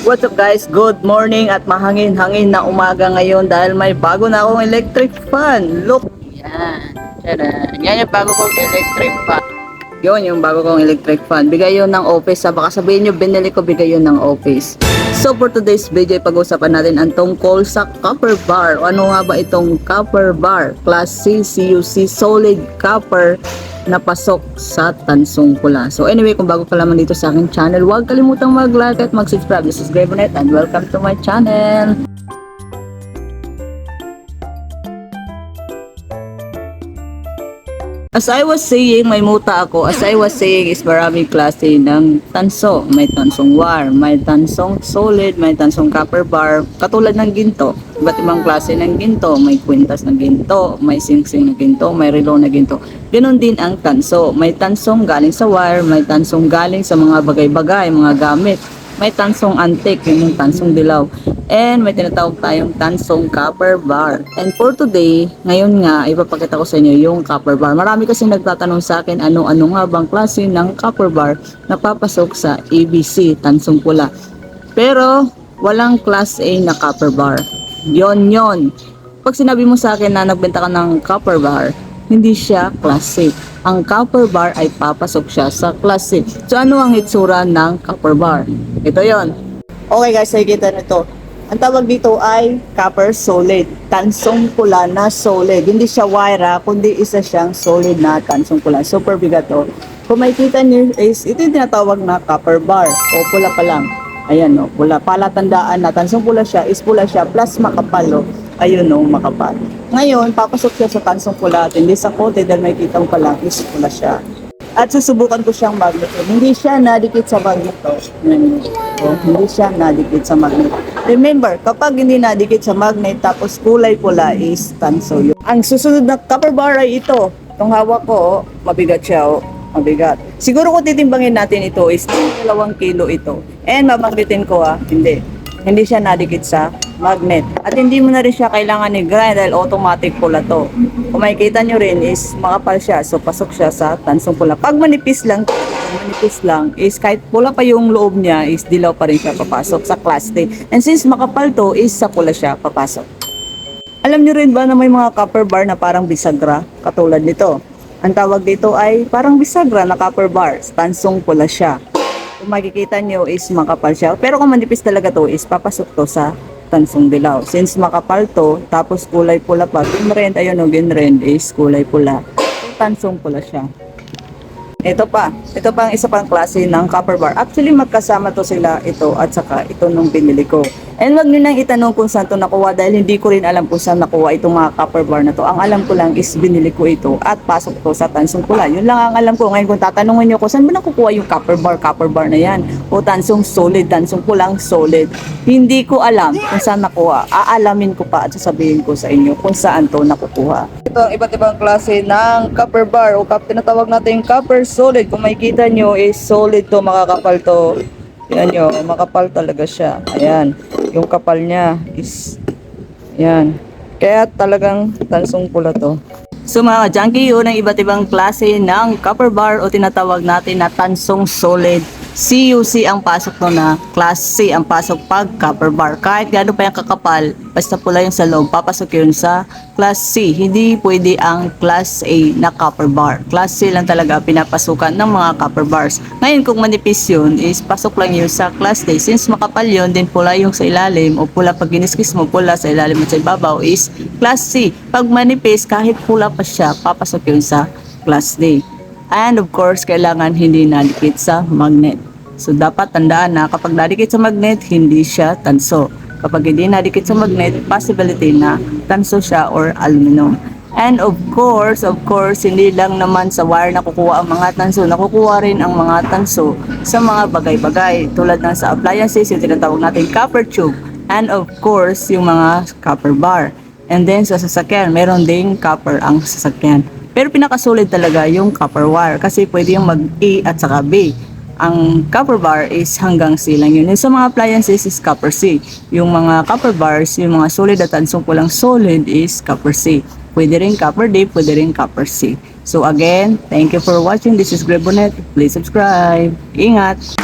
What's up guys? Good morning at mahangin-hangin na umaga ngayon dahil may bago na akong electric fan. Look! Yan. Tara. Yan yung bago kong electric fan. Yun yung bago kong electric fan. Bigay yun ng office. Baka sabihin nyo, binili ko, bigay yun ng office. So for today's video, pag-usapan natin ang tungkol sa copper bar. Ano nga ba itong copper bar? Class C, CUC, solid copper na pasok sa tansong pula. So anyway, kung bago ka lamang dito sa aking channel, huwag kalimutang mag-like at mag-subscribe. This is Grebonet and welcome to my channel. As I was saying, may muta ako. As I was saying is maraming klase ng tanso. May tansong war, may tansong solid, may tansong copper bar. Katulad ng ginto. Iba't ibang klase ng ginto. May kwintas na ginto, may singsing na ginto, may relo na ginto. Ganon din ang tanso. May tansong galing sa wire, may tansong galing sa mga bagay-bagay, mga gamit. May tansong antique, yun yung tansong dilaw. And may tinatawag tayong tansong copper bar. And for today, ngayon nga, ipapakita ko sa inyo yung copper bar. Marami kasi nagtatanong sa akin, ano-ano nga bang klase ng copper bar na papasok sa ABC, tansong pula. Pero, walang class A na copper bar. Yon. Pag sinabi mo sa akin na nagbenta ka ng copper bar, hindi siya class A. Ang copper bar ay papasok siya sa class C. So ano ang itsura ng copper bar? Ito yon. Okay guys, nakikita nito. Ang tawag dito ay copper solid. Tansong pula na solid. Hindi siya wire kundi isa siyang solid na tansong pula. Super bigat to. Kung makikita niyo is ito yung tinatawag na copper bar. O pula pa lang. Ayan o, pula. Palatandaan na tansong pula siya is pula siya plus makapal o. Ayun o, makapal. Ngayon, papasok siya sa tansong pula at hindi sa kote dahil may kitang pala is pula siya. At susubukan ko siyang magneto. Hindi siya nadikit sa magneto. Hindi siya nadikit sa magnet. Remember, kapag hindi nadikit sa magnet tapos kulay pula is tanso yun. Ang susunod na copper bar ay ito. Itong hawak ko, mabigat siya. Mabigat. Siguro kung titimbangin natin ito is 2 kilo ito. And mamagnetin ko hindi. Hindi siya nadikit sa magnet. At hindi mo na rin siya kailangan i-grind dahil automatic pula to. Kung makikita nyo rin is makapal siya. So pasok siya sa tansong pula. Pag manipis lang is kahit pula pa yung loob niya is dilaw pa rin siya papasok sa class D. And since makapal to is sa pula siya papasok. Alam nyo rin ba na may mga copper bar na parang bisagra? Katulad nito. Ang tawag dito ay parang bisagra na copper bar. Tansong pula siya. Kung makikita nyo is makapal siya. Pero kung manipis talaga to is papasok to sa tansong dilaw. Since makapal to, tapos kulay pula pa. Ginrend, ayun o, ginrend is kulay pula. So, tansong pula siya. Ito pa ang isa pang klase ng copper bar. Actually, magkasama to sila ito at saka ito nung binili ko. And wag nyo nang itanong kung saan to nakuha dahil hindi ko rin alam kung saan nakuha itong mga copper bar na to. Ang alam ko lang is binili ko ito at pasok to sa tansong pula. Yun lang ang alam ko. Ngayon kung tatanungin nyo ko saan ba nakukuha yung copper bar na yan? O tansong solid, tansong pulang solid. Hindi ko alam kung saan nakuha. Aalamin ko pa at sasabihin ko sa inyo kung saan to nakukuha. Ito ang iba't ibang klase ng copper bar o tinatawag natin copper solid. Kung makikita nyo is solid to, makakapal to. Yan nyo, makapal talaga siya. Ayan, yung kapal niya is yan. Kaya talagang tansong pula to. So mga junkie, yun ang iba't ibang klase ng copper bar o tinatawag natin na tansong solid. CUC ang pasok no na, class C ang pasok pag copper bar. Kahit gaano pa yung kakapal, basta pula yung sa loob, papasok yun sa class C. Hindi pwede ang class A na copper bar. Class C lang talaga pinapasukan ng mga copper bars. Ngayon kung manipis yun, is pasok lang yun sa class D. Since makapal yun, din pula yung sa ilalim o pula pag giniskis mo, pula sa ilalim at sa ibabaw is class C. Pag manipis, kahit pula pa siya, papasok yun sa class D. And of course, kailangan hindi nadikit sa magnet. So dapat tandaan na kapag nadikit sa magnet, hindi siya tanso. Kapag hindi nadikit sa magnet, possibility na tanso siya or aluminum. And of course, hindi lang naman sa wire nakukuha ang mga tanso. Nakukuha rin ang mga tanso sa mga bagay-bagay. Tulad ng sa appliances, yung tinatawag natin copper tube. And of course, yung mga copper bar. And then sa sasakyan, meron ding copper ang sasakyan. Pero pinakasolid talaga yung copper wire kasi pwede yung mag-A at saka B. Ang copper bar is hanggang C lang yun. Yung sa mga appliances is copper C. Yung mga copper bars, yung mga solid at tansong pulang solid is copper C. Pwede rin copper D, pwede rin copper C. So again, thank you for watching. This is Grebonet. Please subscribe. Ingat!